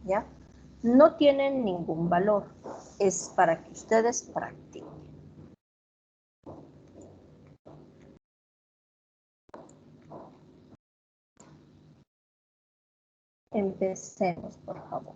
¿ya? No tienen ningún valor, es para que ustedes practiquen. Empecemos, por favor.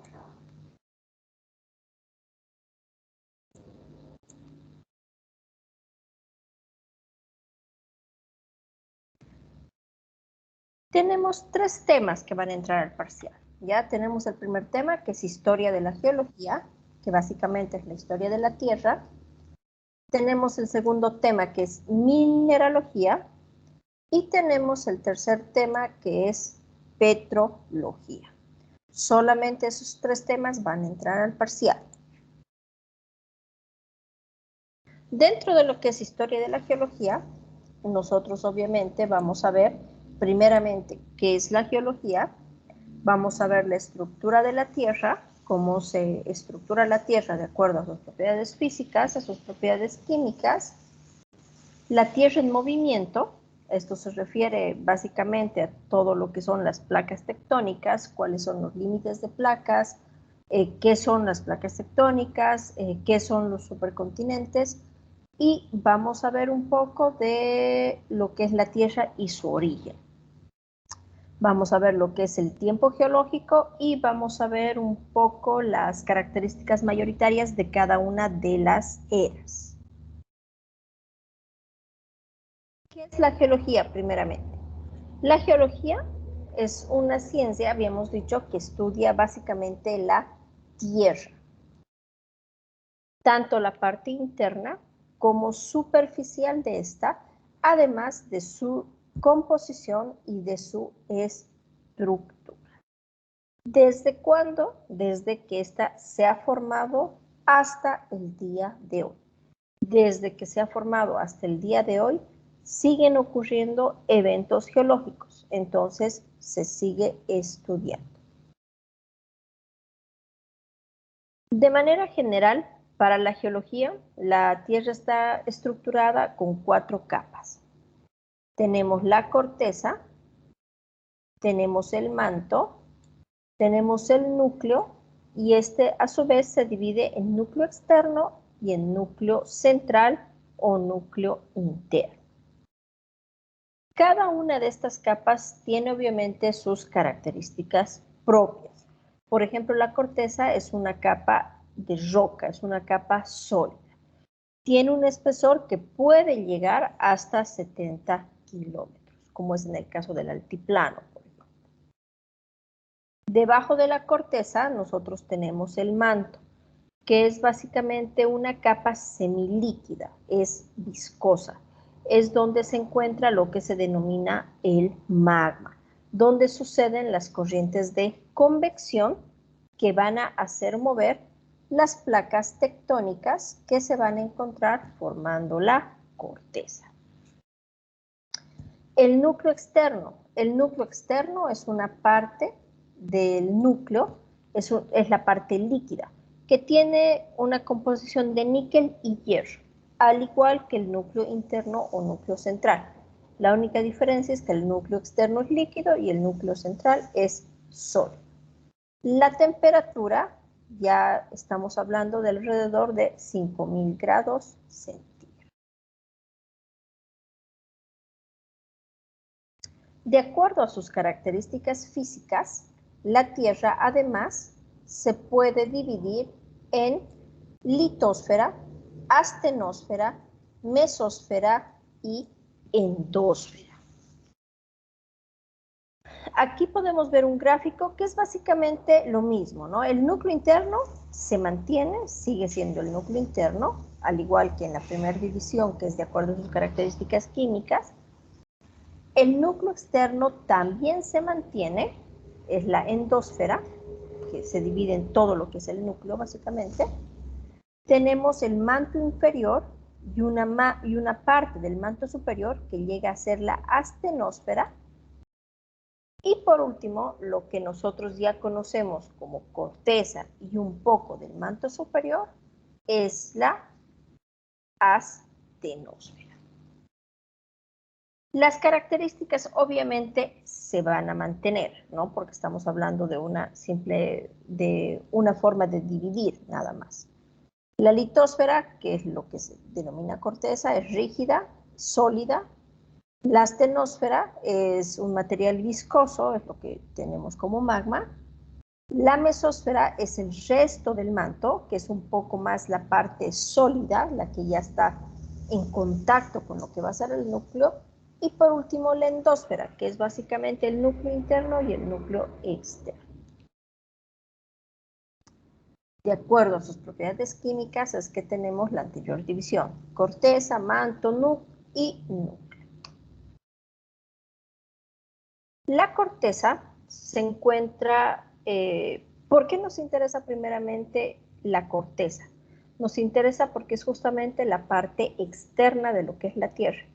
Tenemos 3 temas que van a entrar al parcial. Ya tenemos el primer tema, que es historia de la geología, que básicamente es la historia de la Tierra. Tenemos el segundo tema, que es mineralogía. Y tenemos el tercer tema, que es petrología. Solamente esos 3 temas van a entrar al parcial. Dentro de lo que es historia de la geología, nosotros obviamente vamos a ver primeramente qué es la geología, vamos a ver la estructura de la Tierra, cómo se estructura la Tierra de acuerdo a sus propiedades físicas, a sus propiedades químicas, la Tierra en movimiento, esto se refiere básicamente a todo lo que son las placas tectónicas, cuáles son los límites de placas, qué son las placas tectónicas, qué son los supercontinentes, y vamos a ver un poco de lo que es la Tierra y su origen. Vamos a ver lo que es el tiempo geológico y vamos a ver un poco las características mayoritarias de cada una de las eras. ¿Qué es la geología, primeramente? La geología es una ciencia, habíamos dicho, que estudia básicamente la Tierra, tanto la parte interna como superficial de esta, además de su composición y de su estructura. ¿Desde cuándo? Desde que ésta se ha formado hasta el día de hoy. Desde que se ha formado hasta el día de hoy, siguen ocurriendo eventos geológicos, entonces se sigue estudiando. De manera general, para la geología, la Tierra está estructurada con 4 capas. Tenemos la corteza, tenemos el manto, tenemos el núcleo y este a su vez se divide en núcleo externo y en núcleo central o núcleo interno. Cada una de estas capas tiene obviamente sus características propias. Por ejemplo, la corteza es una capa de roca, es una capa sólida. Tiene un espesor que puede llegar hasta 70 kilómetros, como es en el caso del altiplano, por ejemplo. Debajo de la corteza nosotros tenemos el manto, que es básicamente una capa semilíquida, es viscosa. Es donde se encuentra lo que se denomina el magma, donde suceden las corrientes de convección que van a hacer mover las placas tectónicas que se van a encontrar formando la corteza. El núcleo externo. El núcleo externo es una parte del núcleo, es la parte líquida, que tiene una composición de níquel y hierro, al igual que el núcleo interno o núcleo central. La única diferencia es que el núcleo externo es líquido y el núcleo central es sólido. La temperatura, ya estamos hablando de alrededor de 5000 grados centígrados. De acuerdo a sus características físicas, la Tierra además se puede dividir en litosfera, astenosfera, mesosfera y endosfera. Aquí podemos ver un gráfico que es básicamente lo mismo, ¿no? El núcleo interno se mantiene, sigue siendo el núcleo interno, al igual que en la primera división, que es de acuerdo a sus características químicas. El núcleo externo también se mantiene, es la endosfera, que se divide en todo lo que es el núcleo básicamente. Tenemos el manto inferior y una parte del manto superior que llega a ser la astenosfera. Y por último, lo que nosotros ya conocemos como corteza y un poco del manto superior es la astenosfera. Las características obviamente se van a mantener, ¿no? Porque estamos hablando de una forma de dividir nada más. La litosfera, que es lo que se denomina corteza, es rígida, sólida. La astenosfera es un material viscoso, es lo que tenemos como magma. La mesósfera es el resto del manto, que es un poco más la parte sólida, la que ya está en contacto con lo que va a ser el núcleo. Y por último, la endosfera, que es básicamente el núcleo interno y el núcleo externo. De acuerdo a sus propiedades químicas es que tenemos la anterior división: corteza, manto, núcleo y núcleo. La corteza se encuentra, ¿por qué nos interesa primeramente la corteza? Nos interesa porque es justamente la parte externa de lo que es la Tierra.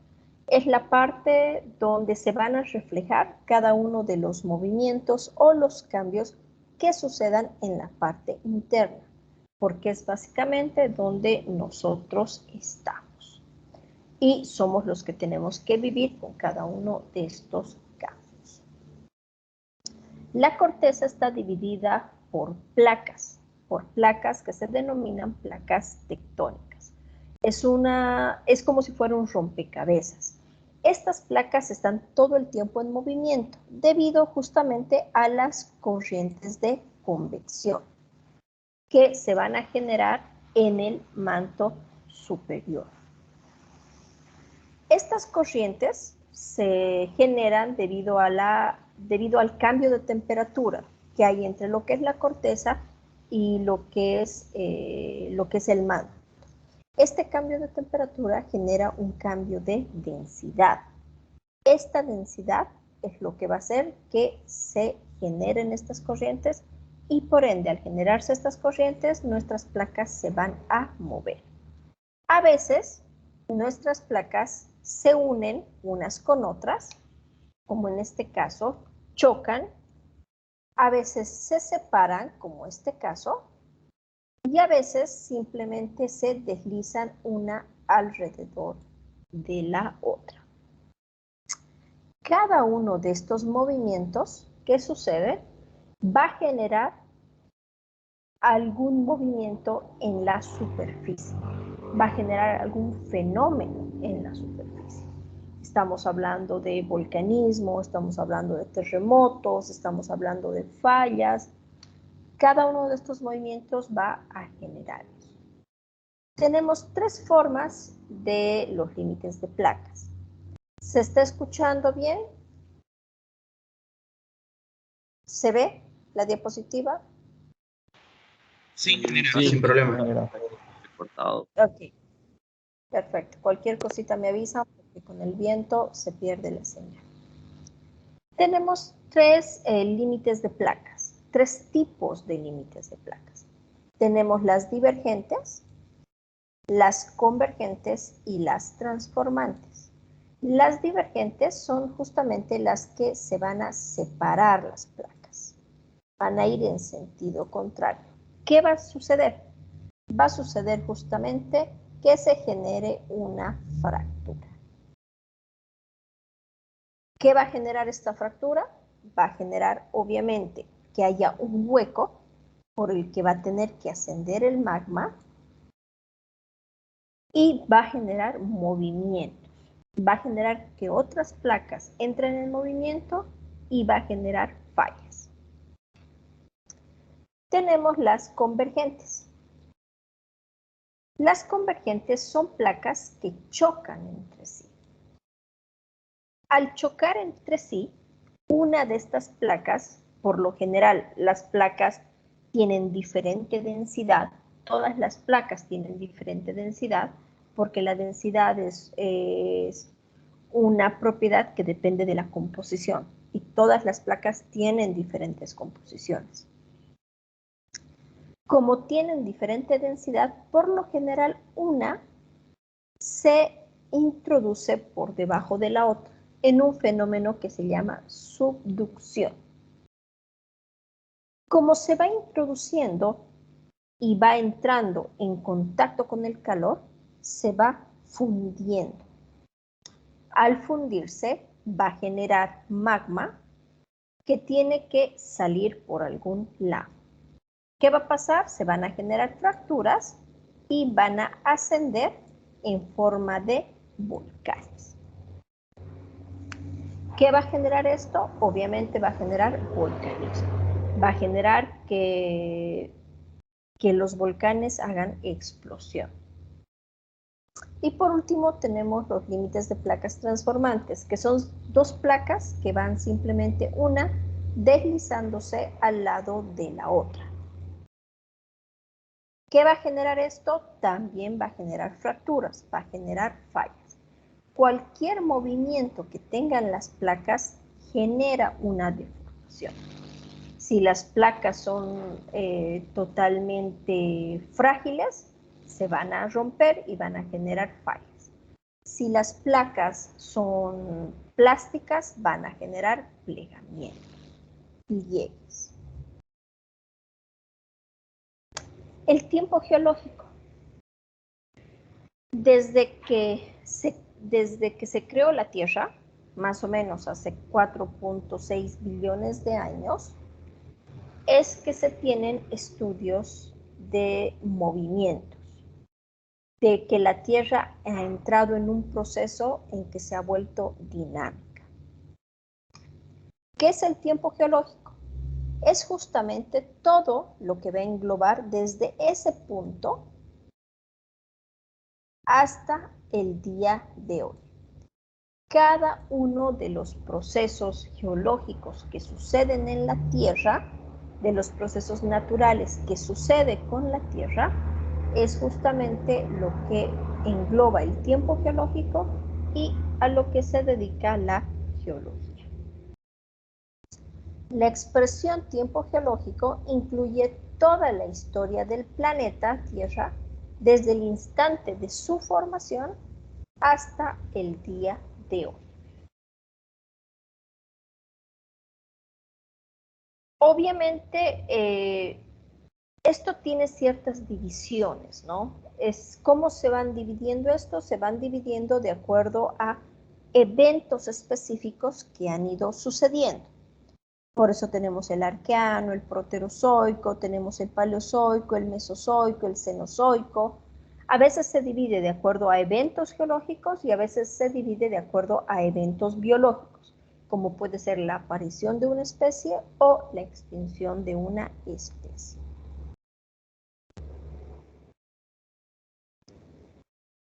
Es la parte donde se van a reflejar cada uno de los movimientos o los cambios que sucedan en la parte interna, porque es básicamente donde nosotros estamos. Y somos los que tenemos que vivir con cada uno de estos cambios. La corteza está dividida por placas que se denominan placas tectónicas. Es como si fuera un rompecabezas. Estas placas están todo el tiempo en movimiento debido justamente a las corrientes de convección que se van a generar en el manto superior. Estas corrientes se generan debido al cambio de temperatura que hay entre lo que es la corteza y lo que es el manto. Este cambio de temperatura genera un cambio de densidad. Esta densidad es lo que va a hacer que se generen estas corrientes y por ende, al generarse estas corrientes, nuestras placas se van a mover. A veces, nuestras placas se unen unas con otras, como en este caso, chocan. A veces se separan, como este caso, y a veces simplemente se deslizan una alrededor de la otra. Cada uno de estos movimientos que suceden va a generar algún movimiento en la superficie, va a generar algún fenómeno en la superficie. Estamos hablando de volcanismo, estamos hablando de terremotos, estamos hablando de fallas. Cada uno de estos movimientos va a generar. Tenemos tres formas de los límites de placas. ¿Se está escuchando bien? ¿Se ve la diapositiva? Sí, sin problema. Ok, perfecto. Cualquier cosita me avisa porque con el viento se pierde la señal. Tenemos tres límites de placas, tres tipos de límites de placas. Tenemos las divergentes, las convergentes y las transformantes. Las divergentes son justamente las que se van a separar las placas, van a ir en sentido contrario. ¿Qué va a suceder? Va a suceder justamente que se genere una fractura. ¿Qué va a generar esta fractura? Va a generar, obviamente, que haya un hueco por el que va a tener que ascender el magma y va a generar movimientos. Va a generar que otras placas entren en movimiento y va a generar fallas. Tenemos las convergentes. Las convergentes son placas que chocan entre sí. Al chocar entre sí, una de estas placas, por lo general las placas tienen diferente densidad, todas las placas tienen diferente densidad, porque la densidad es una propiedad que depende de la composición y todas las placas tienen diferentes composiciones. Como tienen diferente densidad, por lo general una se introduce por debajo de la otra en un fenómeno que se llama subducción. Como se va introduciendo y va entrando en contacto con el calor, se va fundiendo. Al fundirse va a generar magma que tiene que salir por algún lado. ¿Qué va a pasar? Se van a generar fracturas y van a ascender en forma de volcanes. ¿Qué va a generar esto? Obviamente va a generar volcanismo. Va a generar que los volcanes hagan explosión. Y por último tenemos los límites de placas transformantes, que son dos placas que van simplemente una deslizándose al lado de la otra. ¿Qué va a generar esto? También va a generar fracturas, va a generar fallas. Cualquier movimiento que tengan las placas genera una deformación. Si las placas son totalmente frágiles, se van a romper y van a generar fallas. Si las placas son plásticas, van a generar plegamientos, pliegues. El tiempo geológico. Desde que se creó la Tierra, más o menos hace 4.6 billones de años, es que se tienen estudios de movimientos, de que la Tierra ha entrado en un proceso en que se ha vuelto dinámica. ¿Qué es el tiempo geológico? Es justamente todo lo que va a englobar desde ese punto hasta el día de hoy. Cada uno de los procesos geológicos que suceden en la Tierra, de los procesos naturales que sucede con la Tierra, es justamente lo que engloba el tiempo geológico y a lo que se dedica la geología. La expresión tiempo geológico incluye toda la historia del planeta Tierra desde el instante de su formación hasta el día de hoy. Obviamente, esto tiene ciertas divisiones, ¿no? ¿Cómo se van dividiendo esto? Se van dividiendo de acuerdo a eventos específicos que han ido sucediendo. Por eso tenemos el arqueano, el proterozoico, tenemos el paleozoico, el mesozoico, el cenozoico. A veces se divide de acuerdo a eventos geológicos y a veces se divide de acuerdo a eventos biológicos, como puede ser la aparición de una especie o la extinción de una especie.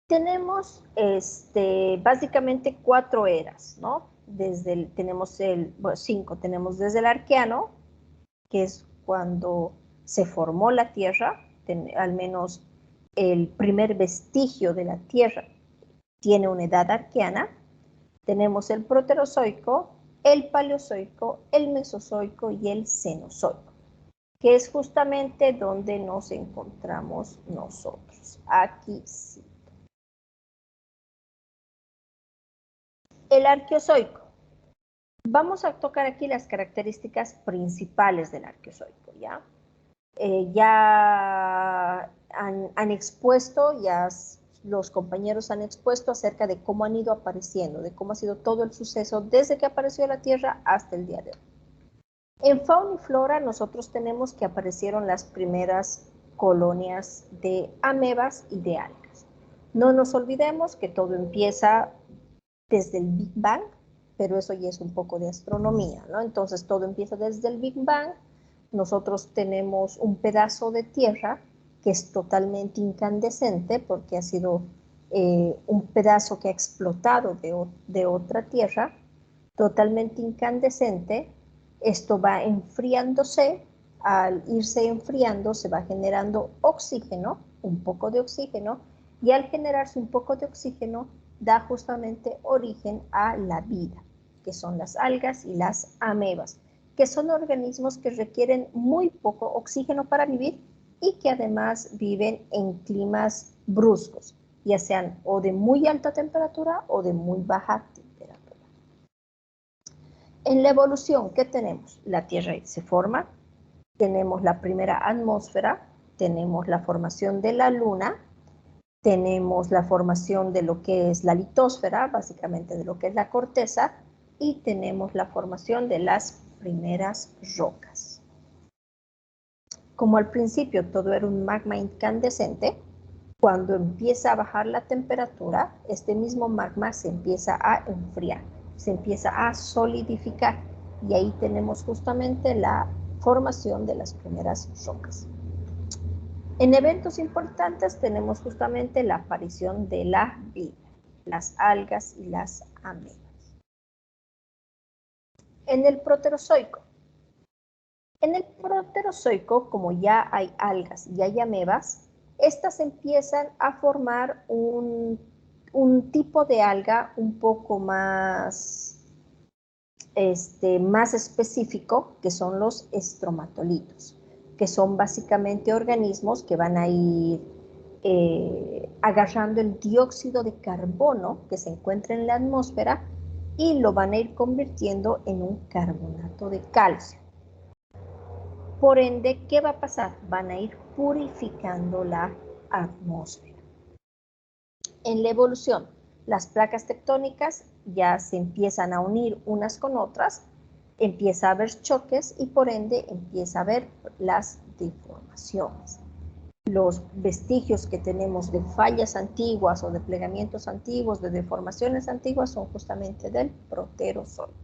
Tenemos básicamente 4 eras, ¿no? Tenemos bueno, 5, tenemos desde el arqueano, que es cuando se formó la Tierra, al menos el primer vestigio de la Tierra tiene una edad arqueana. Tenemos el proterozoico, el paleozoico, el mesozoico y el cenozoico, que es justamente donde nos encontramos nosotros. Aquí sí. El arqueozoico. Vamos a tocar aquí las características principales del arqueozoico, ¿ya? Ya han expuesto, ya los compañeros han expuesto acerca de cómo han ido apareciendo, de cómo ha sido todo el suceso desde que apareció la Tierra hasta el día de hoy. En fauna y flora nosotros tenemos que aparecieron las primeras colonias de amebas y de algas. No nos olvidemos que todo empieza desde el Big Bang, pero eso ya es un poco de astronomía, ¿no? Entonces todo empieza desde el Big Bang. Nosotros tenemos un pedazo de tierra que es totalmente incandescente porque ha sido un pedazo que ha explotado de otra tierra, totalmente incandescente. Esto va enfriándose. Al irse enfriando se va generando oxígeno, un poco de oxígeno, y al generarse un poco de oxígeno da justamente origen a la vida, que son las algas y las amebas, que son organismos que requieren muy poco oxígeno para vivir y que además viven en climas bruscos, ya sean o de muy alta temperatura o de muy baja temperatura. En la evolución, ¿qué tenemos? La Tierra se forma, tenemos la primera atmósfera, tenemos la formación de la Luna, tenemos la formación de lo que es la litósfera, básicamente de lo que es la corteza, y tenemos la formación de las primeras rocas. Como al principio todo era un magma incandescente, cuando empieza a bajar la temperatura, este mismo magma se empieza a enfriar, se empieza a solidificar, y ahí tenemos justamente la formación de las primeras rocas. En eventos importantes tenemos justamente la aparición de la vida, las algas y las amebas. En el proterozoico. En el proterozoico, como ya hay algas y hay amebas, estas empiezan a formar un tipo de alga un poco más, más específico, que son los estromatolitos, que son básicamente organismos que van a ir agarrando el dióxido de carbono que se encuentra en la atmósfera y lo van a ir convirtiendo en un carbonato de calcio. Por ende, ¿qué va a pasar? Van a ir purificando la atmósfera. En la evolución, las placas tectónicas ya se empiezan a unir unas con otras, empieza a haber choques y por ende empieza a haber las deformaciones. Los vestigios que tenemos de fallas antiguas o de plegamientos antiguos, de deformaciones antiguas, son justamente del proterozoico.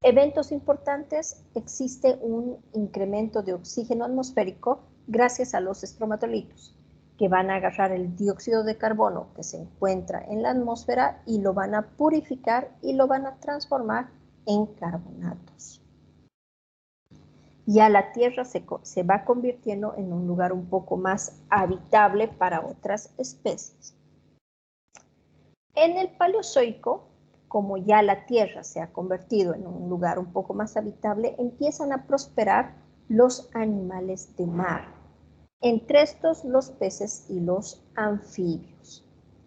Eventos importantes: existe un incremento de oxígeno atmosférico gracias a los estromatolitos, que van a agarrar el dióxido de carbono que se encuentra en la atmósfera y lo van a purificar y lo van a transformar en carbonatos. Ya la Tierra se va convirtiendo en un lugar un poco más habitable para otras especies. En el Paleozoico, como ya la Tierra se ha convertido en un lugar un poco más habitable, empiezan a prosperar los animales de mar. Entre estos, los peces y los anfibios.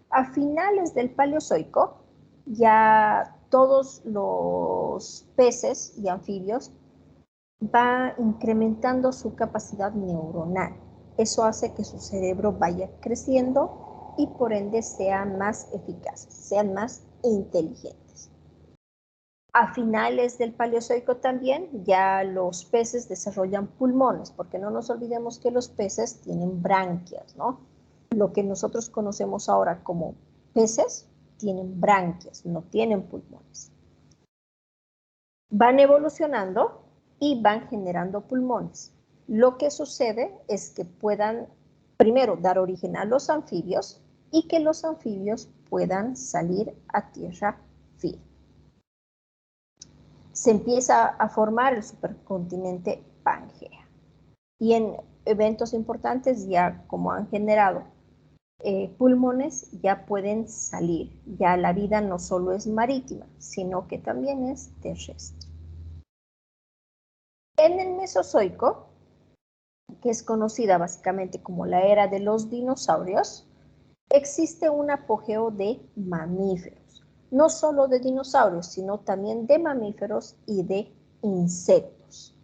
A finales del Paleozoico, ya todos los peces y anfibios va incrementando su capacidad neuronal. Eso hace que su cerebro vaya creciendo y por ende sean más eficaces, sean más inteligentes. A finales del Paleozoico también ya los peces desarrollan pulmones, porque no nos olvidemos que los peces tienen branquias, ¿no? Lo que nosotros conocemos ahora como peces tienen branquias, no tienen pulmones. Van evolucionando y van generando pulmones. Lo que sucede es que puedan primero dar origen a los anfibios y que los anfibios puedan salir a tierra firme. Se empieza a formar el supercontinente Pangea. Y en eventos importantes, ya como han generado pulmones, ya pueden salir. Ya la vida no solo es marítima, sino que también es terrestre. En el Mesozoico, que es conocida básicamente como la era de los dinosaurios, existe un apogeo de mamíferos. No solo de dinosaurios, sino también de mamíferos y de insectos.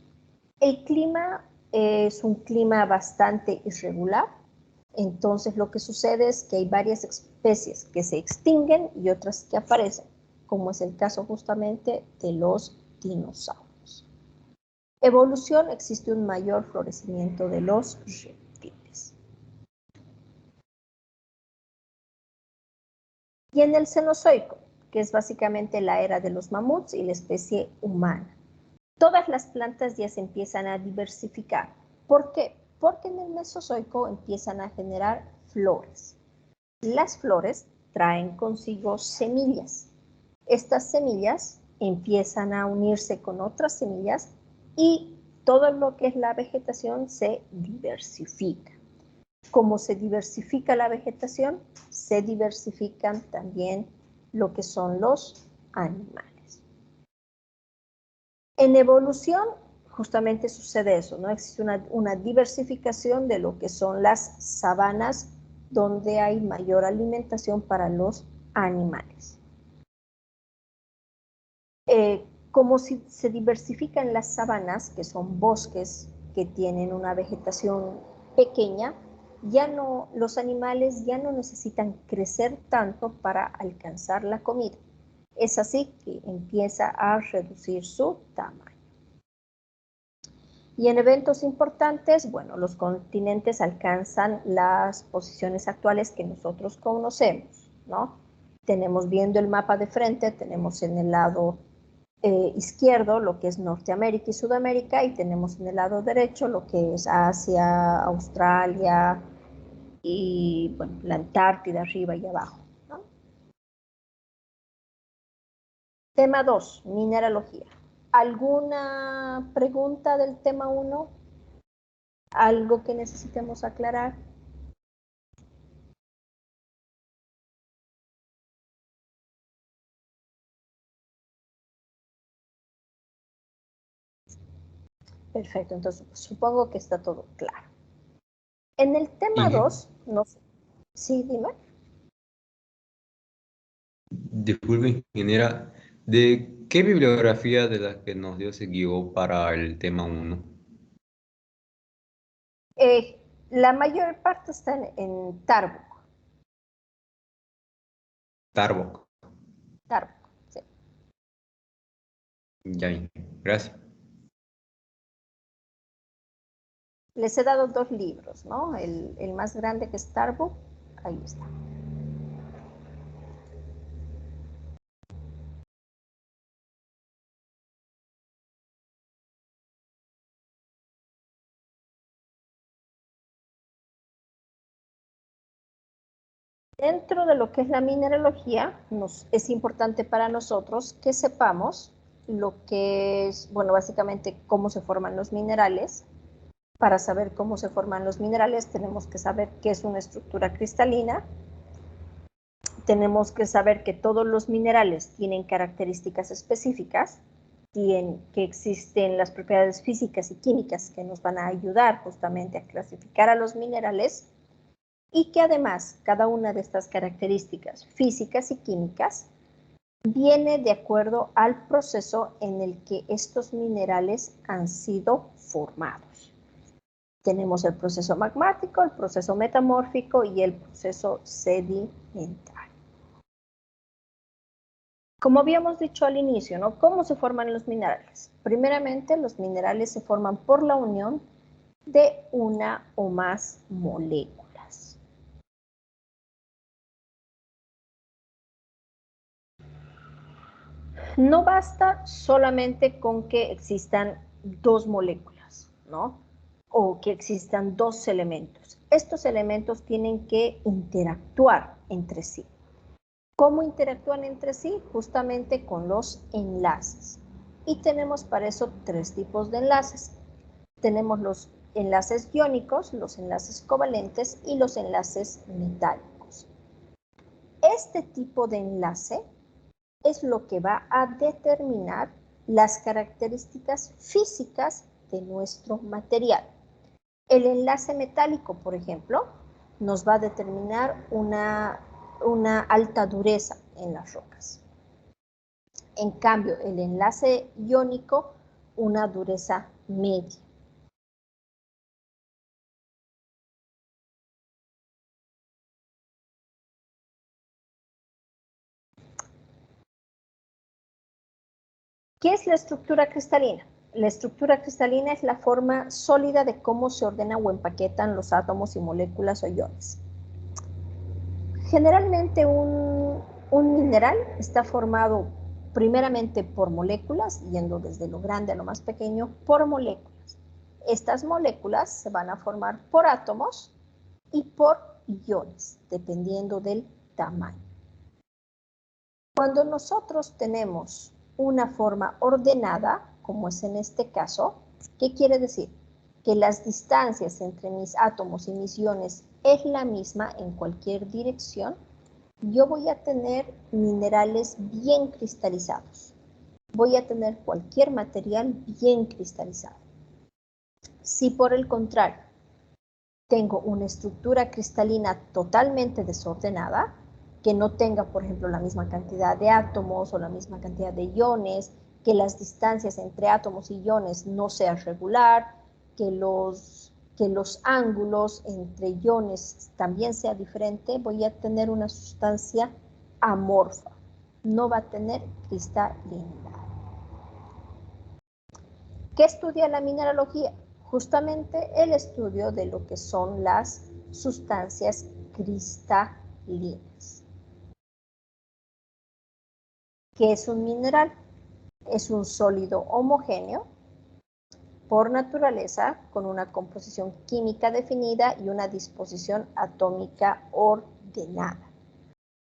El clima es un clima bastante irregular, entonces lo que sucede es que hay varias especies que se extinguen y otras que aparecen, como es el caso justamente de los dinosaurios. Evolución: existe un mayor florecimiento de los reptiles. Y en el Cenozoico, que es básicamente la era de los mamuts y la especie humana, todas las plantas ya se empiezan a diversificar. ¿Por qué? Porque en el Mesozoico empiezan a generar flores. Las flores traen consigo semillas. Estas semillas empiezan a unirse con otras semillas y todo lo que es la vegetación se diversifica. Como se diversifica la vegetación, se diversifican también lo que son los animales. En evolución, justamente sucede eso, ¿no? Existe una diversificación de lo que son las sabanas, donde hay mayor alimentación para los animales. Como se diversifican las sabanas, que son bosques que tienen una vegetación pequeña, los animales ya no necesitan crecer tanto para alcanzar la comida. Es así que empieza a reducir su tamaño. Y en eventos importantes, bueno, los continentes alcanzan las posiciones actuales que nosotros conocemos, ¿no? Tenemos, viendo el mapa de frente, tenemos en el lado izquierdo lo que es Norteamérica y Sudamérica, y tenemos en el lado derecho lo que es Asia, Australia y, bueno, la Antártida arriba y abajo, ¿no? Tema 2, mineralogía. ¿Alguna pregunta del tema 1? ¿Algo que necesitemos aclarar? Perfecto, entonces supongo que está todo claro. En el tema 2, no sé. Sí, dime. Disculpe, ingeniera, ¿de qué bibliografía de las que nos dio se guió para el tema 1? La mayor parte está en Tarbuk. Tarbuk. Tarbuk, sí. Ya, gracias. Les he dado 2 libros, ¿no? El más grande, que es Tarbuk, ahí está. Dentro de lo que es la mineralogía, es importante para nosotros que sepamos lo que es, bueno, básicamente cómo se forman los minerales. Para saber cómo se forman los minerales, tenemos que saber qué es una estructura cristalina. Tenemos que saber que todos los minerales tienen características específicas, que existen las propiedades físicas y químicas que nos van a ayudar justamente a clasificar a los minerales, y que además cada una de estas características físicas y químicas viene de acuerdo al proceso en el que estos minerales han sido formados. Tenemos el proceso magmático, el proceso metamórfico y el proceso sedimentario. Como habíamos dicho al inicio, ¿no? ¿Cómo se forman los minerales? Primeramente, los minerales se forman por la unión de una o más moléculas. No basta solamente con que existan 2 moléculas, ¿no? O que existan 2 elementos. Estos elementos tienen que interactuar entre sí. ¿Cómo interactúan entre sí? Justamente con los enlaces. Y tenemos para eso 3 tipos de enlaces. Tenemos los enlaces iónicos, los enlaces covalentes y los enlaces metálicos. Este tipo de enlace es lo que va a determinar las características físicas de nuestro material. El enlace metálico, por ejemplo, nos va a determinar una alta dureza en las rocas. En cambio, el enlace iónico, una dureza media. ¿Qué es la estructura cristalina? La estructura cristalina es la forma sólida de cómo se ordenan o empaquetan los átomos y moléculas o iones. Generalmente un mineral está formado primeramente por moléculas, yendo desde lo grande a lo más pequeño, por moléculas. Estas moléculas se van a formar por átomos y por iones, dependiendo del tamaño. Cuando nosotros tenemos una forma ordenada, como es en este caso, ¿qué quiere decir? Que las distancias entre mis átomos y mis iones es la misma en cualquier dirección. Yo voy a tener minerales bien cristalizados. Voy a tener cualquier material bien cristalizado. Si por el contrario tengo una estructura cristalina totalmente desordenada, que no tenga, por ejemplo, la misma cantidad de átomos o la misma cantidad de iones, que las distancias entre átomos y iones no sea regular, que que los ángulos entre iones también sea diferente, voy a tener una sustancia amorfa. No va a tener cristalinidad. ¿Qué estudia la mineralogía? Justamente el estudio de lo que son las sustancias cristalinas. ¿Qué es un mineral? Es un sólido homogéneo por naturaleza, con una composición química definida y una disposición atómica ordenada.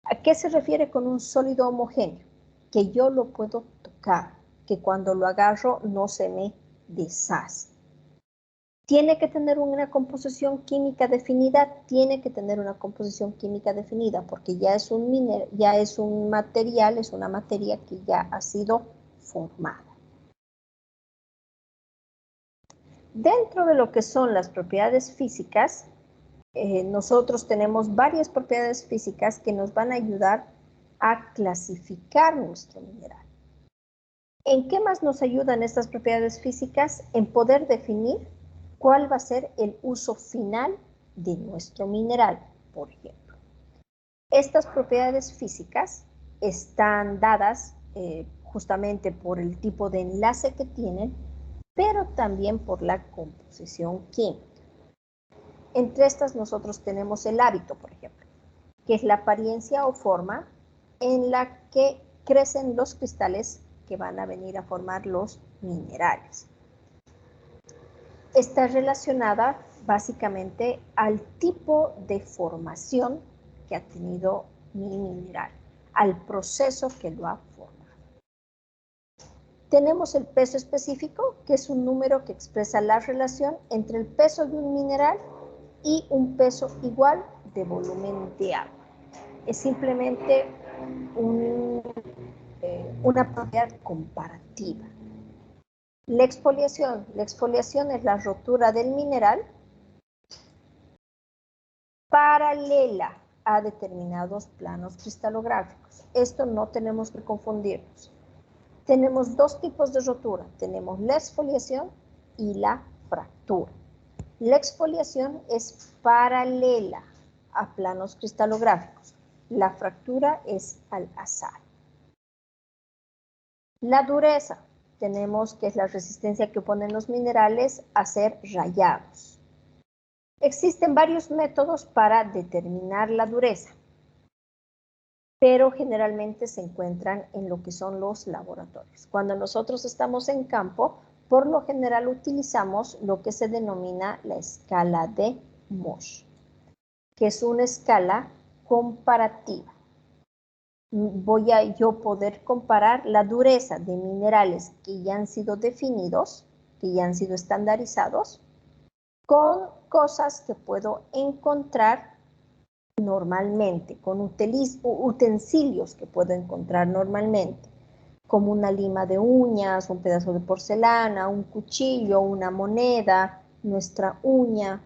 ¿A qué se refiere con un sólido homogéneo? Que yo lo puedo tocar, que cuando lo agarro no se me deshace. ¿Tiene que tener una composición química definida? Tiene que tener una composición química definida, porque ya es un material, es una materia que ya ha sido formada. Dentro de lo que son las propiedades físicas, nosotros tenemos varias propiedades físicas que nos van a ayudar a clasificar nuestro mineral. ¿En qué más nos ayudan estas propiedades físicas? En poder definir cuál va a ser el uso final de nuestro mineral, por ejemplo. Estas propiedades físicas están dadas justamente por el tipo de enlace que tienen, pero también por la composición química. Entre estas nosotros tenemos el hábito, por ejemplo, que es la apariencia o forma en la que crecen los cristales que van a venir a formar los minerales. Está relacionada básicamente al tipo de formación que ha tenido mi mineral, al proceso que lo ha formado. Tenemos el peso específico, que es un número que expresa la relación entre el peso de un mineral y un peso igual de volumen de agua. Es simplemente una propiedad comparativa. La exfoliación es la rotura del mineral paralela a determinados planos cristalográficos. Esto no tenemos que confundirnos. Tenemos dos tipos de rotura. Tenemos la exfoliación y la fractura. La exfoliación es paralela a planos cristalográficos. La fractura es al azar. La dureza, tenemos que es la resistencia que oponen los minerales a ser rayados. Existen varios métodos para determinar la dureza, pero generalmente se encuentran en lo que son los laboratorios. Cuando nosotros estamos en campo, por lo general utilizamos lo que se denomina la escala de Mohs, que es una escala comparativa. Voy a yo poder comparar la dureza de minerales que ya han sido definidos, que ya han sido estandarizados, con cosas que puedo encontrar normalmente, con utensilios que puedo encontrar normalmente, como una lima de uñas, un pedazo de porcelana, un cuchillo, una moneda, nuestra uña.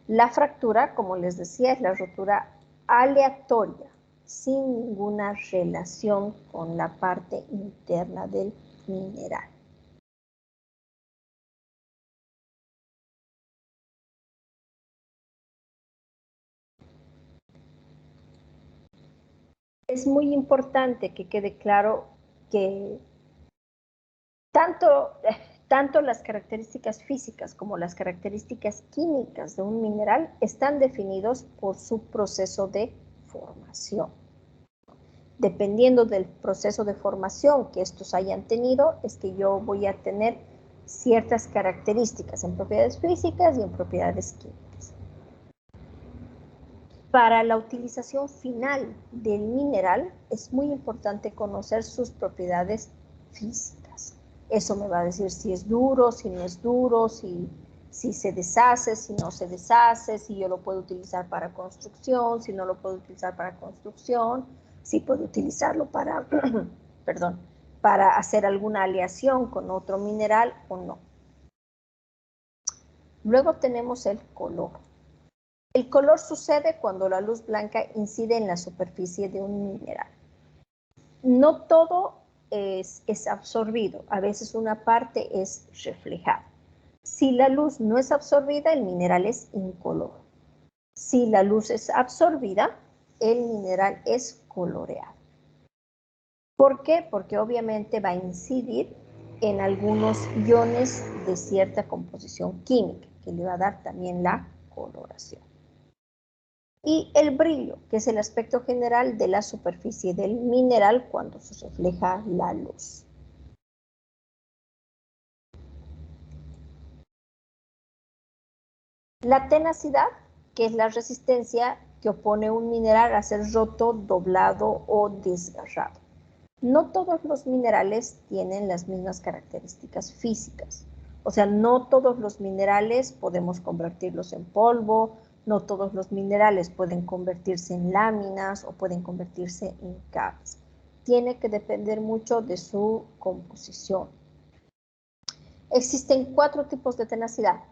La fractura, como les decía, es la rotura aleatoria, sin ninguna relación con la parte interna del mineral. Es muy importante que quede claro que tanto las características físicas como las características químicas de un mineral están definidos por su proceso de formación. Dependiendo del proceso de formación que estos hayan tenido, es que yo voy a tener ciertas características en propiedades físicas y en propiedades químicas. Para la utilización final del mineral es muy importante conocer sus propiedades físicas. Eso me va a decir si es duro, si no es duro, si se deshace, si no se deshace, si yo lo puedo utilizar para construcción, si no lo puedo utilizar para construcción, si puedo utilizarlo para, perdón, para hacer alguna aleación con otro mineral o no. Luego tenemos el color. El color sucede cuando la luz blanca incide en la superficie de un mineral. No todo es absorbido, a veces una parte es reflejada. Si la luz no es absorbida, el mineral es incoloro. Si la luz es absorbida, el mineral es coloreado. ¿Por qué? Porque obviamente va a incidir en algunos iones de cierta composición química, que le va a dar también la coloración. Y el brillo, que es el aspecto general de la superficie del mineral cuando se refleja la luz. La tenacidad, que es la resistencia que opone un mineral a ser roto, doblado o desgarrado. No todos los minerales tienen las mismas características físicas. O sea, no todos los minerales podemos convertirlos en polvo, no todos los minerales pueden convertirse en láminas o pueden convertirse en capas. Tiene que depender mucho de su composición. Existen 4 tipos de tenacidad: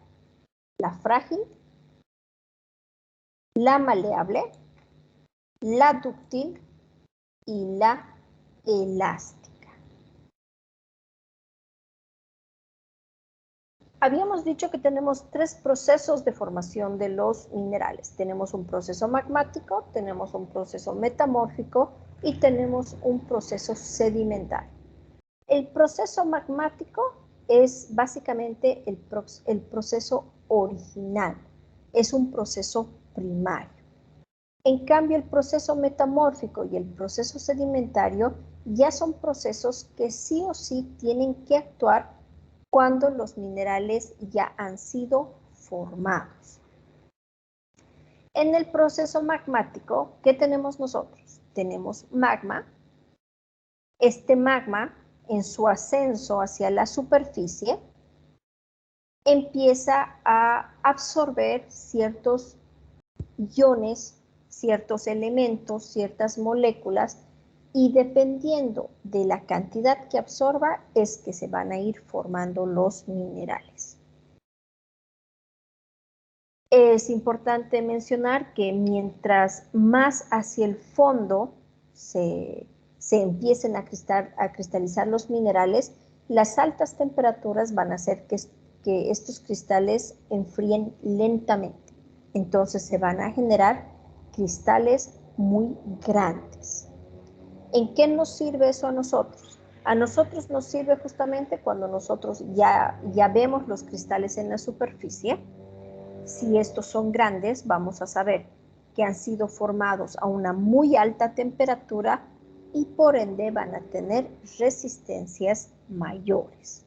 la frágil, la maleable, la dúctil y la elástica. Habíamos dicho que tenemos 3 procesos de formación de los minerales. Tenemos un proceso magmático, tenemos un proceso metamórfico y tenemos un proceso sedimentario. El proceso magmático es básicamente el proceso original, es un proceso primario. En cambio, el proceso metamórfico y el proceso sedimentario ya son procesos que sí o sí tienen que actuar cuando los minerales ya han sido formados. En el proceso magmático, ¿qué tenemos nosotros? Tenemos magma. Este magma, en su ascenso hacia la superficie, empieza a absorber ciertos iones, ciertos elementos, ciertas moléculas, y dependiendo de la cantidad que absorba es que se van a ir formando los minerales. Es importante mencionar que mientras más hacia el fondo se empiecen a cristalizar los minerales, las altas temperaturas van a hacer que estos cristales enfríen lentamente. Entonces se van a generar cristales muy grandes. ¿En qué nos sirve eso a nosotros? A nosotros nos sirve justamente cuando nosotros ya vemos los cristales en la superficie. Si estos son grandes, vamos a saber que han sido formados a una muy alta temperatura y por ende van a tener resistencias mayores.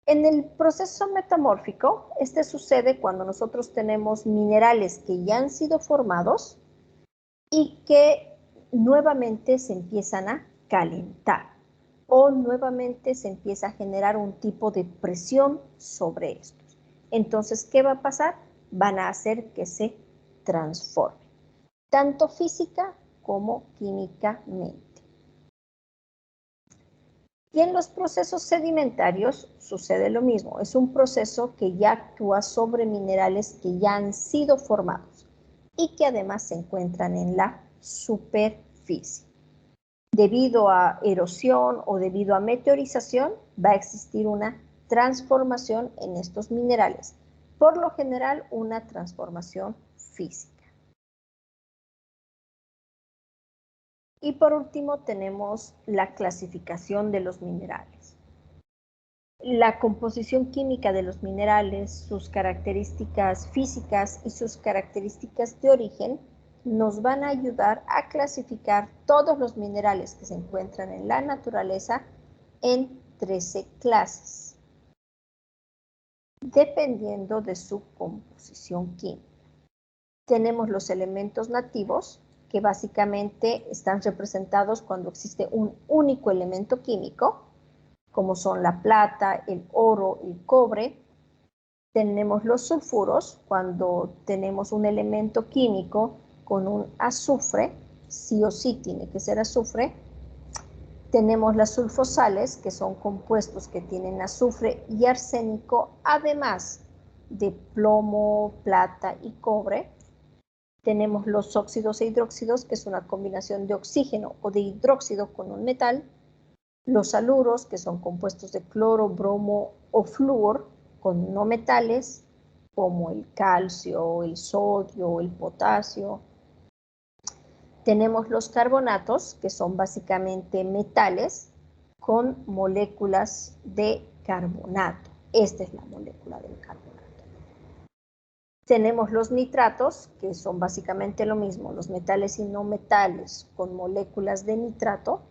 En el proceso metamórfico, este sucede cuando nosotros tenemos minerales que ya han sido formados y que nuevamente se empiezan a calentar o nuevamente se empieza a generar un tipo de presión sobre estos. Entonces, ¿qué va a pasar? Van a hacer que se transformen, tanto física como químicamente. Y en los procesos sedimentarios sucede lo mismo. Es un proceso que ya actúa sobre minerales que ya han sido formados y que además se encuentran en la superficie. Debido a erosión o debido a meteorización, va a existir una transformación en estos minerales. Por lo general, una transformación física. Y por último, tenemos la clasificación de los minerales. La composición química de los minerales, sus características físicas y sus características de origen nos van a ayudar a clasificar todos los minerales que se encuentran en la naturaleza en 13 clases, dependiendo de su composición química. Tenemos los elementos nativos, que básicamente están representados cuando existe un único elemento químico, como son la plata, el oro, el cobre. Tenemos los sulfuros, cuando tenemos un elemento químico con un azufre, sí o sí tiene que ser azufre. Tenemos las sulfosales, que son compuestos que tienen azufre y arsénico, además de plomo, plata y cobre. Tenemos los óxidos e hidróxidos, que es una combinación de oxígeno o de hidróxido con un metal. Los haluros, que son compuestos de cloro, bromo o flúor con no metales, como el calcio, el sodio, el potasio. Tenemos los carbonatos, que son básicamente metales con moléculas de carbonato. Esta es la molécula del carbonato. Tenemos los nitratos, que son básicamente lo mismo, los metales y no metales con moléculas de nitrato.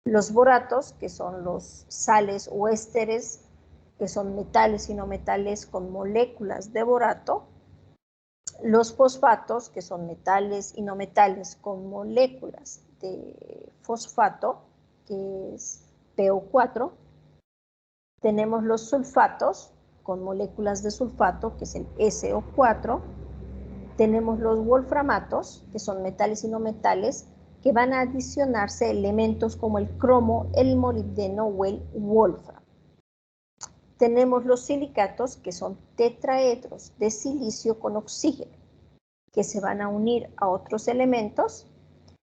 Los boratos, que son los sales o ésteres, que son metales y no metales con moléculas de borato. Los fosfatos, que son metales y no metales con moléculas de fosfato, que es PO4. Tenemos los sulfatos, con moléculas de sulfato, que es el SO4. Tenemos los wolframatos, que son metales y no metales, que van a adicionarse elementos como el cromo, el molibdeno o el wolfram. Tenemos los silicatos, que son tetraedros de silicio con oxígeno, que se van a unir a otros elementos.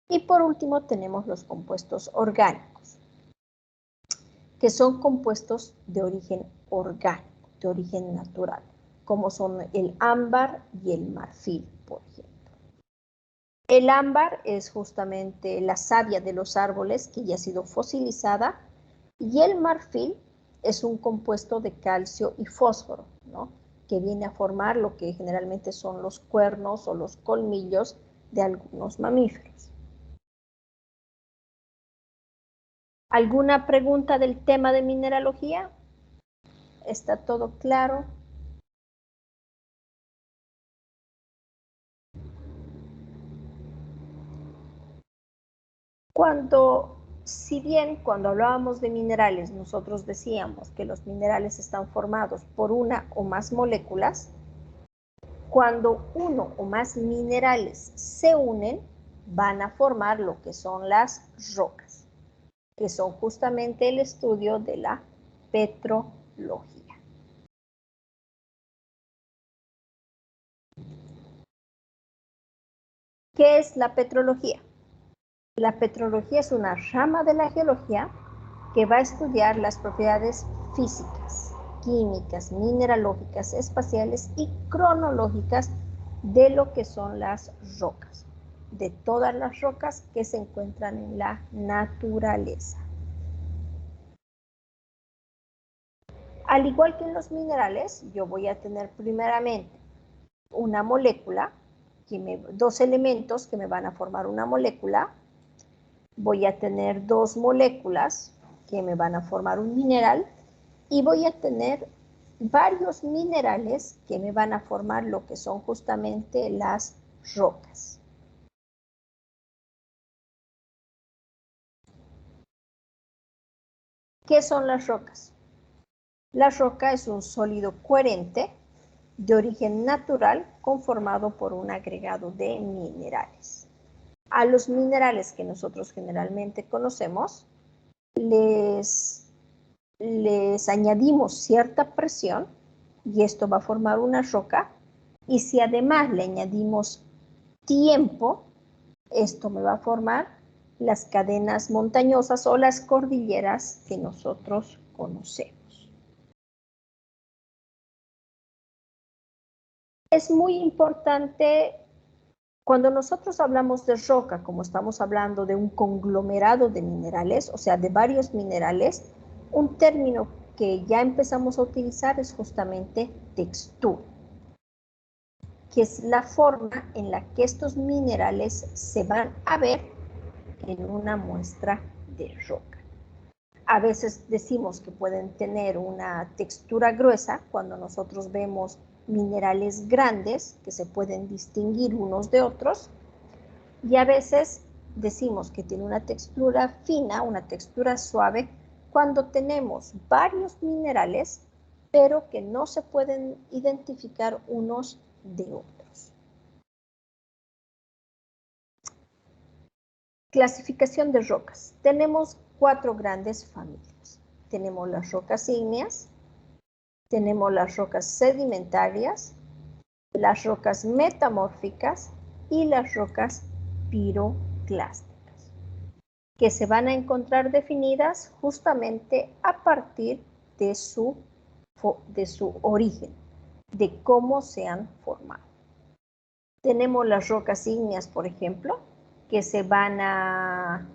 Y por último tenemos los compuestos orgánicos, que son compuestos de origen orgánico, de origen natural, como son el ámbar y el marfil, por ejemplo. El ámbar es justamente la savia de los árboles que ya ha sido fosilizada, y el marfil es un compuesto de calcio y fósforo, ¿no?, que viene a formar lo que generalmente son los cuernos o los colmillos de algunos mamíferos. ¿Alguna pregunta del tema de mineralogía? ¿Está todo claro? Si bien cuando hablábamos de minerales nosotros decíamos que los minerales están formados por una o más moléculas, cuando uno o más minerales se unen van a formar lo que son las rocas, que son justamente el estudio de la petrología. ¿Qué es la petrología? La petrología es una rama de la geología que va a estudiar las propiedades físicas, químicas, mineralógicas, espaciales y cronológicas de lo que son las rocas, de todas las rocas que se encuentran en la naturaleza. Al igual que en los minerales, yo voy a tener primeramente una molécula, dos elementos que me van a formar una molécula. Voy a tener dos moléculas que me van a formar un mineral, y voy a tener varios minerales que me van a formar lo que son justamente las rocas. ¿Qué son las rocas? La roca es un sólido coherente de origen natural conformado por un agregado de minerales. A los minerales que nosotros generalmente conocemos les añadimos cierta presión y esto va a formar una roca, y si además le añadimos tiempo, esto me va a formar las cadenas montañosas o las cordilleras que nosotros conocemos. Es muy importante cuando nosotros hablamos de roca, como estamos hablando de un conglomerado de minerales, o sea, de varios minerales, un término que ya empezamos a utilizar es justamente textura, que es la forma en la que estos minerales se van a ver en una muestra de roca. A veces decimos que pueden tener una textura gruesa cuando nosotros vemos minerales grandes que se pueden distinguir unos de otros, y a veces decimos que tiene una textura fina, una textura suave, cuando tenemos varios minerales, pero que no se pueden identificar unos de otros. Clasificación de rocas. Tenemos 4 grandes familias. Tenemos las rocas ígneas, tenemos las rocas sedimentarias, las rocas metamórficas y las rocas piroclásticas, que se van a encontrar definidas justamente a partir de su origen, de cómo se han formado. Tenemos las rocas ígneas, por ejemplo, que se van a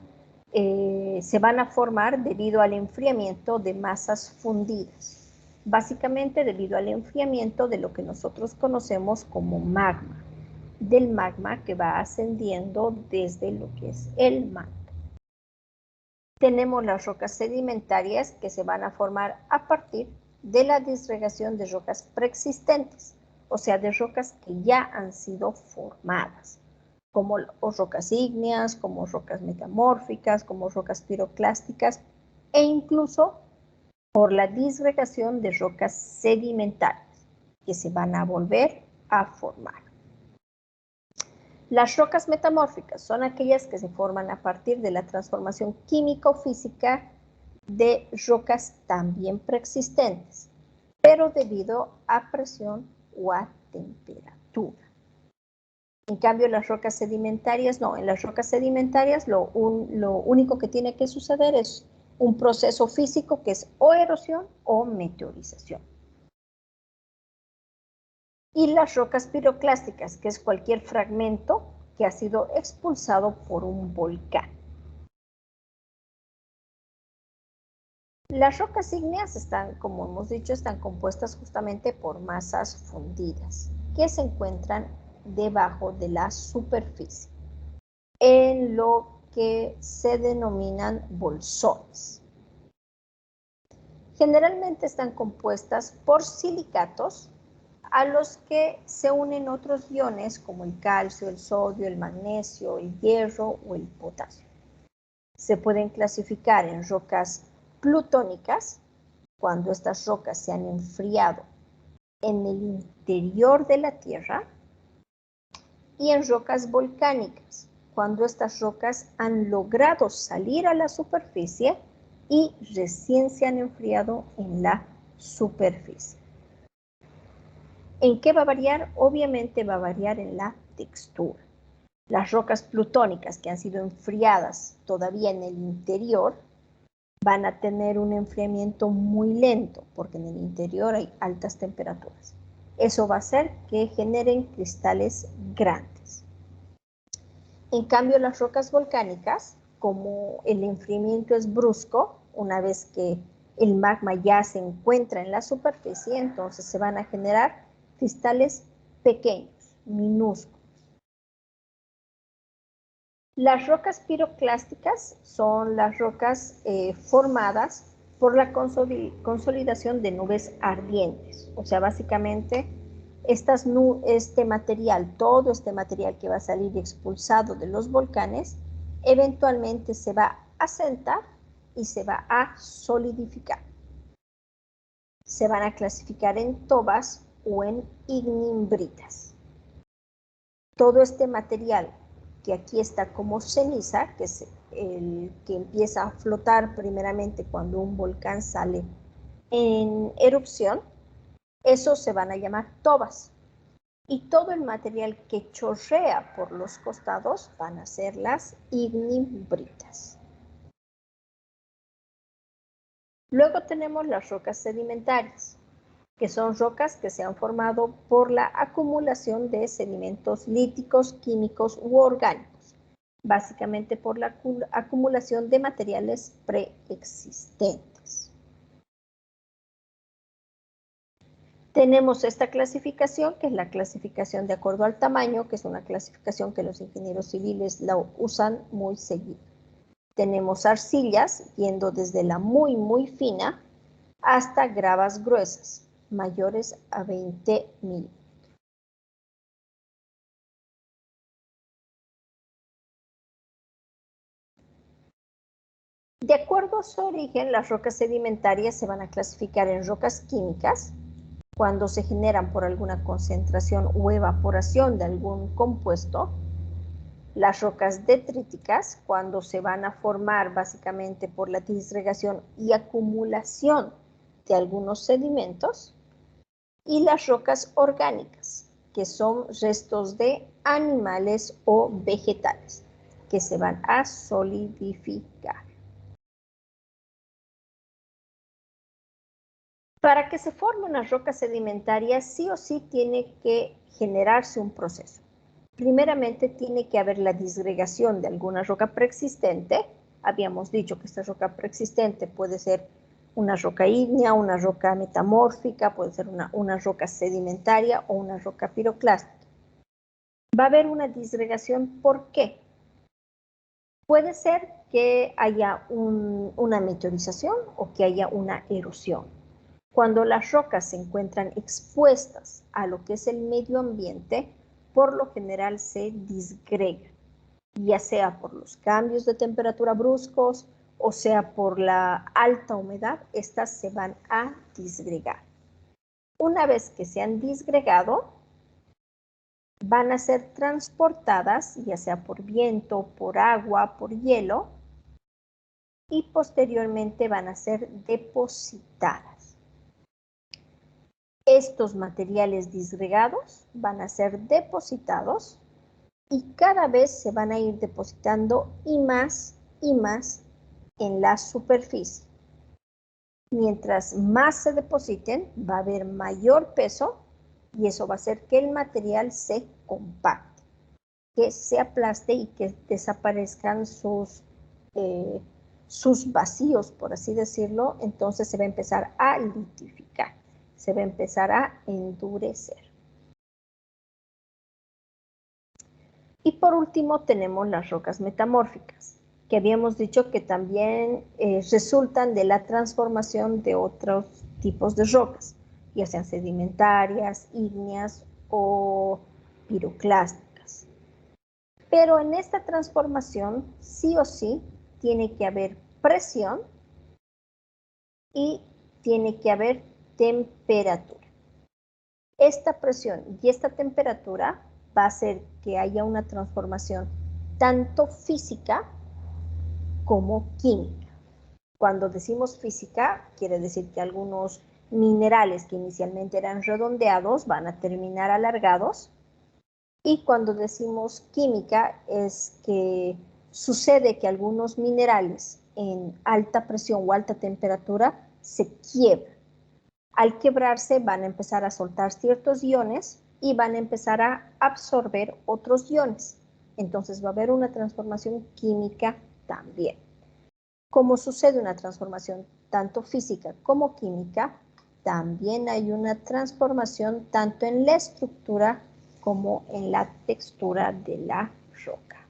formar debido al enfriamiento de masas fundidas, básicamente debido al enfriamiento de lo que nosotros conocemos como magma, del magma que va ascendiendo desde lo que es el manto. Tenemos las rocas sedimentarias que se van a formar a partir de la disgregación de rocas preexistentes, o sea, de rocas que ya han sido formadas, como rocas ígneas, como rocas metamórficas, como rocas piroclásticas, e incluso por la disgregación de rocas sedimentarias, que se van a volver a formar. Las rocas metamórficas son aquellas que se forman a partir de la transformación químico-física de rocas también preexistentes, pero debido a presión o a temperatura. En cambio, las rocas sedimentarias no. En las rocas sedimentarias lo único que tiene que suceder es un proceso físico que es o erosión o meteorización. Y las rocas piroclásticas, que es cualquier fragmento que ha sido expulsado por un volcán. Las rocas ígneas están, como hemos dicho, están compuestas justamente por masas fundidas que se encuentran debajo de la superficie, en lo que se denominan bolsones. Generalmente están compuestas por silicatos a los que se unen otros iones como el calcio, el sodio, el magnesio, el hierro o el potasio. Se pueden clasificar en rocas plutónicas, cuando estas rocas se han enfriado en el interior de la Tierra, y en rocas volcánicas, cuando estas rocas han logrado salir a la superficie y recién se han enfriado en la superficie. ¿En qué va a variar? Obviamente va a variar en la textura. Las rocas plutónicas que han sido enfriadas todavía en el interior van a tener un enfriamiento muy lento porque en el interior hay altas temperaturas. Eso va a hacer que generen cristales grandes. En cambio, las rocas volcánicas, como el enfriamiento es brusco, una vez que el magma ya se encuentra en la superficie, entonces se van a generar cristales pequeños, minúsculos. Las rocas piroclásticas son las rocas formadas por la consolidación de nubes ardientes. O sea, básicamente este material, todo este material que va a salir expulsado de los volcanes, eventualmente se va a asentar y se va a solidificar. Se van a clasificar en tobas o en ignimbritas. Todo este material que aquí está como ceniza, que es el que empieza a flotar primeramente cuando un volcán sale en erupción, esos se van a llamar tobas. Y todo el material que chorrea por los costados van a ser las ignimbritas. Luego tenemos las rocas sedimentarias, que son rocas que se han formado por la acumulación de sedimentos líticos, químicos u orgánicos, básicamente por la acumulación de materiales preexistentes. Tenemos esta clasificación, que es la clasificación de acuerdo al tamaño, que es una clasificación que los ingenieros civiles la usan muy seguido. Tenemos arcillas yendo desde la muy, muy fina hasta gravas gruesas, mayores a 20 milímetros. De acuerdo a su origen, las rocas sedimentarias se van a clasificar en rocas químicas, cuando se generan por alguna concentración o evaporación de algún compuesto. Las rocas detríticas, cuando se van a formar básicamente por la disgregación y acumulación de algunos sedimentos. Y las rocas orgánicas, que son restos de animales o vegetales que se van a solidificar. Para que se forme una roca sedimentaria, sí o sí tiene que generarse un proceso. Primeramente tiene que haber la disgregación de alguna roca preexistente. Habíamos dicho que esta roca preexistente puede ser una roca ígnea, una roca metamórfica, puede ser una roca sedimentaria o una roca piroclástica. Va a haber una disgregación, ¿por qué? Puede ser que haya una meteorización o que haya una erosión. Cuando las rocas se encuentran expuestas a lo que es el medio ambiente, por lo general se disgregan, ya sea por los cambios de temperatura bruscos o sea por la alta humedad, estas se van a disgregar. Una vez que se han disgregado, van a ser transportadas, ya sea por viento, por agua, por hielo, y posteriormente van a ser depositadas. Estos materiales disgregados van a ser depositados y cada vez se van a ir depositando y más en la superficie. Mientras más se depositen, va a haber mayor peso y eso va a hacer que el material se compacte, que se aplaste y que desaparezcan sus vacíos, por así decirlo. Entonces se va a empezar a litificar, se va a empezar a endurecer. Y por último tenemos las rocas metamórficas, que habíamos dicho que también resultan de la transformación de otros tipos de rocas, ya sean sedimentarias, ígneas o piroclásticas. Pero en esta transformación sí o sí tiene que haber presión y tiene que haber temperatura. Esta presión y esta temperatura va a hacer que haya una transformación tanto física como química. Cuando decimos física, quiere decir que algunos minerales que inicialmente eran redondeados van a terminar alargados. Y cuando decimos química, es que sucede que algunos minerales en alta presión o alta temperatura se quiebran. Al quebrarse van a empezar a soltar ciertos iones y van a empezar a absorber otros iones. Entonces va a haber una transformación química también. Como sucede una transformación tanto física como química, también hay una transformación tanto en la estructura como en la textura de la roca.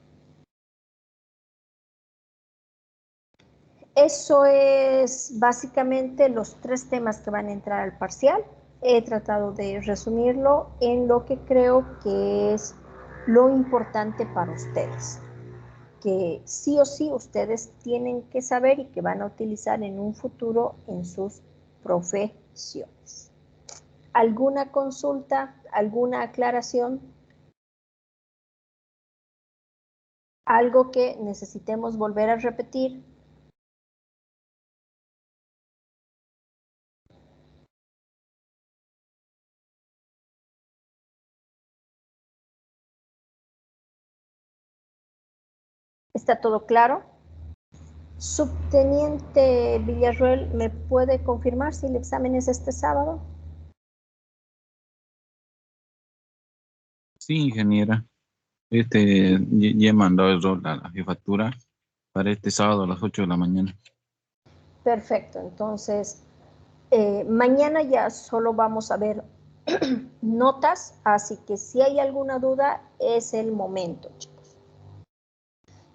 Eso es básicamente los 3 temas que van a entrar al parcial. He tratado de resumirlo en lo que creo que es lo importante para ustedes, que sí o sí ustedes tienen que saber y que van a utilizar en un futuro en sus profesiones. ¿Alguna consulta? ¿Alguna aclaración? ¿Algo que necesitemos volver a repetir? ¿Está todo claro? Subteniente Villarroel, ¿me puede confirmar si el examen es este sábado? Sí, ingeniera. Ya he mandado el rol a la jefatura para este sábado a las 8 de la mañana. Perfecto, entonces mañana ya solo vamos a ver notas, así que si hay alguna duda es el momento, chicos.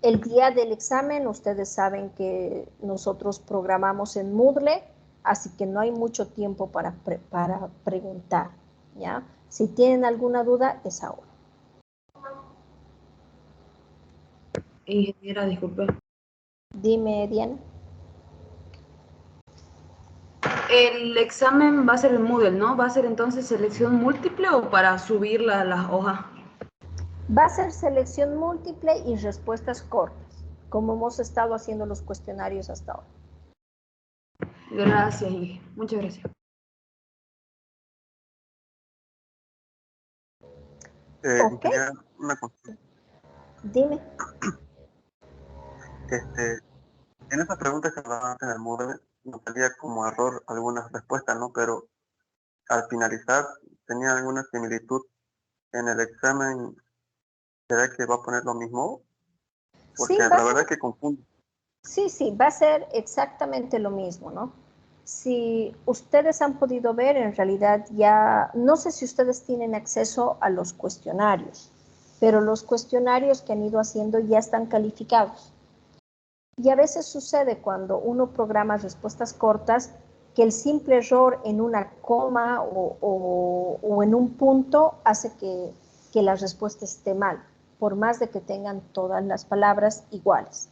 El día del examen, ustedes saben que nosotros programamos en Moodle, así que no hay mucho tiempo para preguntar, ¿ya? Si tienen alguna duda, es ahora. Ingeniera, disculpe. Dime, Diana. El examen va a ser en Moodle, ¿no? ¿Va a ser entonces selección múltiple o para subir las hojas? Va a ser selección múltiple y respuestas cortas, como hemos estado haciendo los cuestionarios hasta ahora. Gracias, Inge. Muchas gracias. Ok, Tenía una consulta. dime. En esas preguntas que daban en el Moodle, nos salía como error algunas respuestas, ¿no? Pero al finalizar, tenía alguna similitud en el examen. ¿Será que va a poner lo mismo? Porque Sí, la verdad es que confunde. sí, va a ser exactamente lo mismo, ¿no? Si ustedes han podido ver, en realidad ya, no sé si ustedes tienen acceso a los cuestionarios, pero los cuestionarios que han ido haciendo ya están calificados. Y a veces sucede cuando uno programa respuestas cortas que el simple error en una coma o en un punto hace que la respuesta esté mal, por más de que tengan todas las palabras iguales.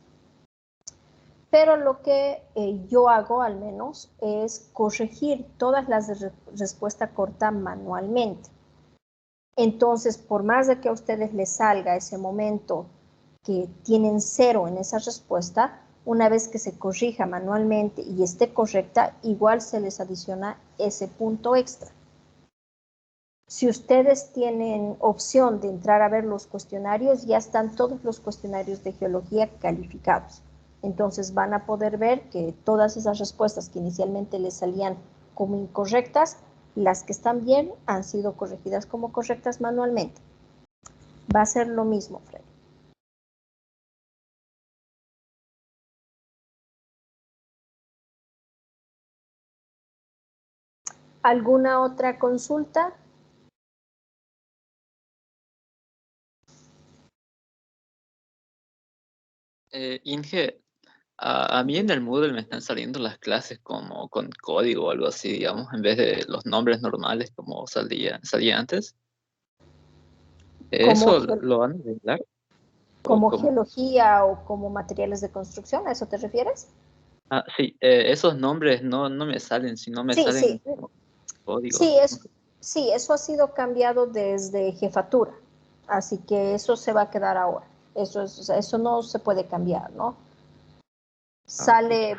Pero lo que yo hago al menos es corregir todas las de respuesta corta manualmente. Entonces, por más de que a ustedes les salga ese momento que tienen 0 en esa respuesta, una vez que se corrija manualmente y esté correcta, igual se les adiciona ese punto extra. Si ustedes tienen opción de entrar a ver los cuestionarios, ya están todos los cuestionarios de geología calificados. Entonces van a poder ver que todas esas respuestas que inicialmente les salían como incorrectas, las que están bien han sido corregidas como correctas manualmente. Va a ser lo mismo, Fred. ¿Alguna otra consulta? Inge, a mí en el Moodle me están saliendo las clases como con código o algo así, digamos, en vez de los nombres normales como salía antes. Como, ¿Eso lo van a arreglar? ¿O como cómo? geología o como materiales de construcción, ¿a eso te refieres? Ah, sí, esos nombres no me salen, sino me Sí, salen sí. como códigos. Sí, sí, eso ha sido cambiado desde jefatura, así que eso se va a quedar ahora. Eso no se puede cambiar, ¿no? Ah, ok. Sale,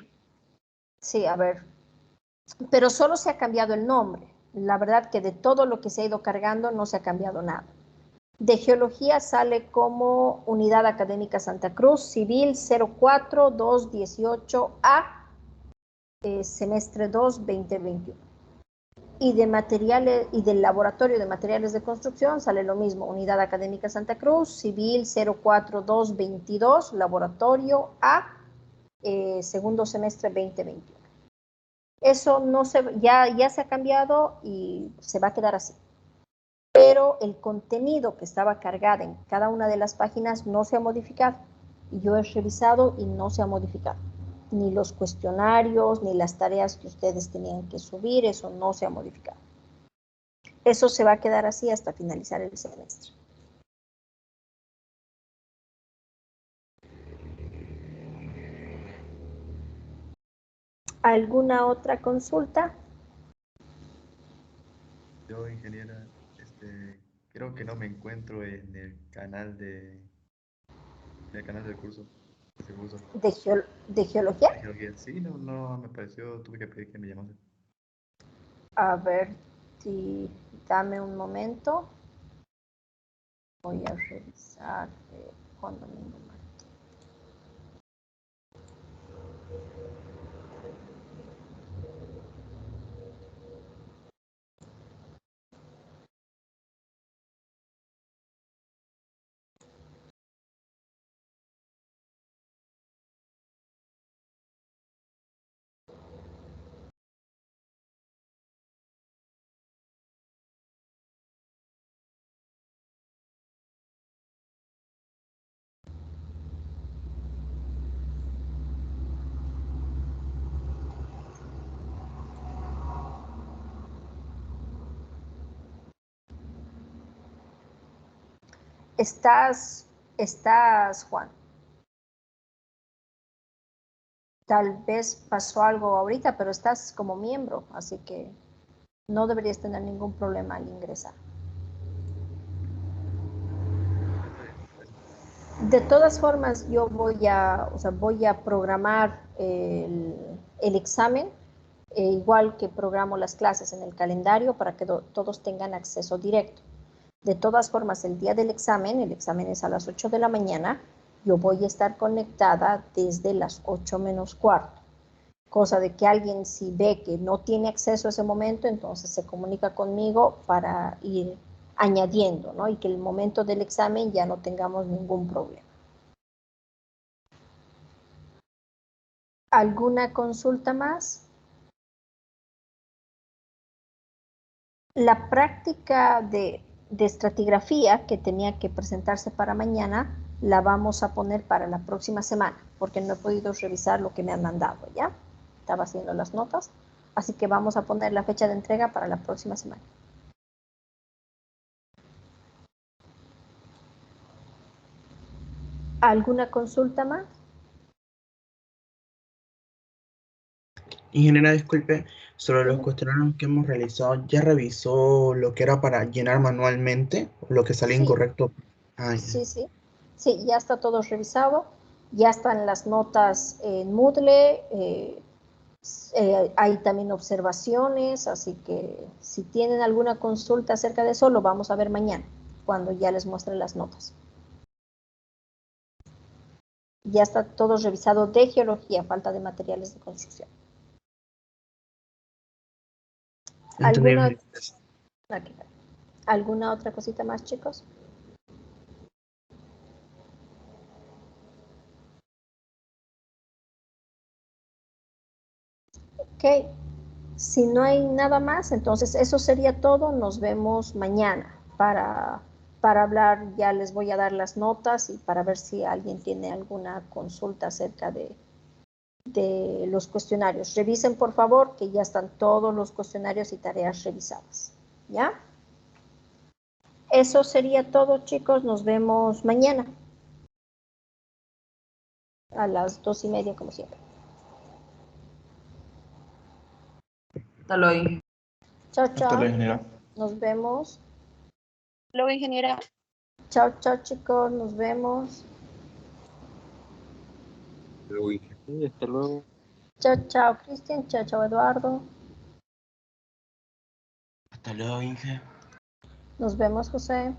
sí, a ver, pero solo se ha cambiado el nombre. La verdad que de todo lo que se ha ido cargando no se ha cambiado nada. De geología sale como Unidad Académica Santa Cruz, Civil 04218A, semestre 2, 2021. Y de materiales y del laboratorio de materiales de construcción sale lo mismo, Unidad Académica Santa Cruz, Civil 04222, laboratorio A, segundo semestre 2021. Eso no ya se ha cambiado y se va a quedar así. Pero el contenido que estaba cargado en cada una de las páginas no se ha modificado. Y yo he revisado y no se ha modificado. Ni los cuestionarios, ni las tareas que ustedes tenían que subir, eso no se ha modificado. Eso se va a quedar así hasta finalizar el semestre. ¿Alguna otra consulta? Yo, ingeniera, creo que no me encuentro en el canal del curso, de ese curso ¿De geología? de geología. Sí, no me pareció, tuve que pedir que me llamase. A ver, si dame un momento. Voy a revisar cuando me marqué. ¿Estás, Juan? Tal vez pasó algo ahorita, pero estás como miembro, así que no deberías tener ningún problema al ingresar. De todas formas, yo voy a programar el examen, igual que programo las clases en el calendario para que todos tengan acceso directo. De todas formas, el día del examen, el examen es a las 8 de la mañana, yo voy a estar conectada desde las 8 menos cuarto. Cosa de que alguien, si ve que no tiene acceso a ese momento, entonces se comunica conmigo para ir añadiendo, ¿no? Y que el momento del examen ya no tengamos ningún problema. ¿Alguna consulta más? La práctica de estratigrafía que tenía que presentarse para mañana, la vamos a poner para la próxima semana, porque no he podido revisar lo que me han mandado, ¿ya? Estaba haciendo las notas, así que vamos a poner la fecha de entrega para la próxima semana. ¿Alguna consulta más? Ingeniera, disculpe, sobre los cuestionarios que hemos realizado, ¿ya revisó lo que era para llenar manualmente o lo que salía Sí. incorrecto? Ah, ya. Sí, ya está todo revisado, ya están las notas en Moodle, hay también observaciones, así que si tienen alguna consulta acerca de eso, lo vamos a ver mañana, cuando ya les muestre las notas. Ya está todo revisado de geología, falta de materiales de construcción. ¿Alguna otra cosita más, chicos? Ok, si no hay nada más, entonces eso sería todo. Nos vemos mañana para hablar. Ya les voy a dar las notas y para ver si alguien tiene alguna consulta acerca de los cuestionarios. Revisen, por favor, que ya están todos los cuestionarios y tareas revisadas. ¿Ya? Eso sería todo, chicos. Nos vemos mañana a las 2:30, como siempre. Hasta luego. Chao, Hasta chao. luego, ingeniera. Nos vemos. Luego, ingeniera. Chao, chao, chicos. Nos vemos. Sí, hasta luego. Chao, chao, Cristian. Chao, chao, Eduardo. Hasta luego, Inge. Nos vemos, José.